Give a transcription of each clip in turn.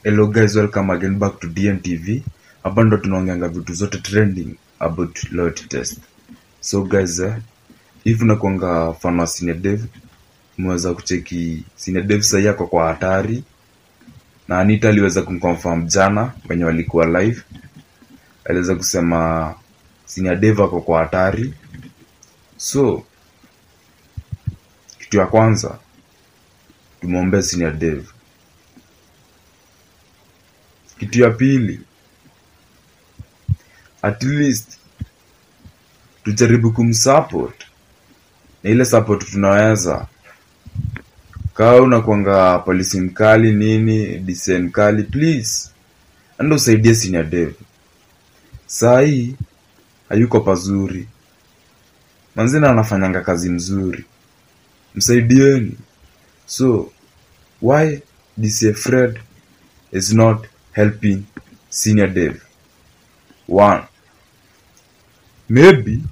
Hello guys, welcome again back to DNTV. Hapa ndo tunaongeanga vitu zote trending about loyalty test. So guys, if unakuanga fan wa Senior Dev, mweza kucheki Senior Dev sasa yako kwa hatari. Na Anita aliweza kumconfirm jana wenye walikuwa live. Aliweza kusema Senior Dev ako kwa hatari. So kitu ya kwanza tumuombe Senior Dev. Kitu ya pili, at least tujaribu kumsupport na ile support tunaweza. Kama unakuanga polisi mkali nini, DCI mkali, please ando usaidie Senior Dev. Sai hayuko pazuri, manzina anafanyanga kazi mzuri, msaidieni. So why DCI Fred is not helping Senior Dev? One, maybe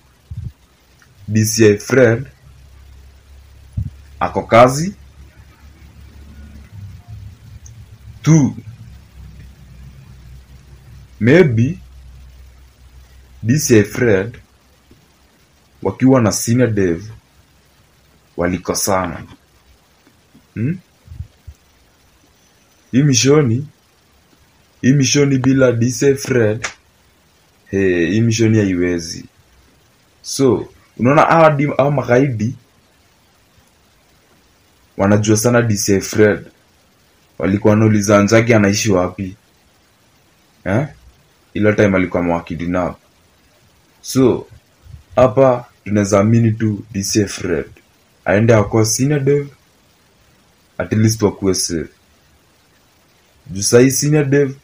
DCI Fred ako kazi. Two, maybe DCI Fred wakiwa na Senior Dev walikosana. Hii mishoni bila DCI Fred, hii mishoni haiwezi. So unaona hawa magaidi wanajua sana DCI Fred. Walikuwa wanauliza Njagi anaishi wapi, ila time alikuwa mwakidinap. So hapa tunaweza amini tu DCI Fred aende akwa Senior Dev, at least wakuwe safe. Juu sahi Senior Dev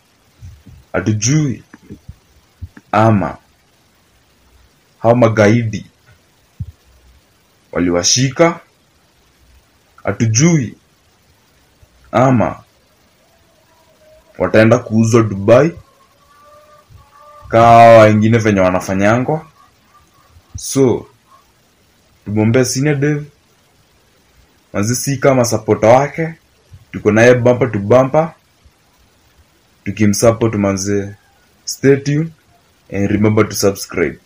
hatujui ama hao magaidi waliwashika, hatujui ama wataenda kuuzwa Dubai kawa wengine venye wanafanyangwa. So tumombe Senior Dev, manzi kama supporter wake, tuko naye bumper to bumper, tukimsupport manzi. Stay tuned and remember to subscribe.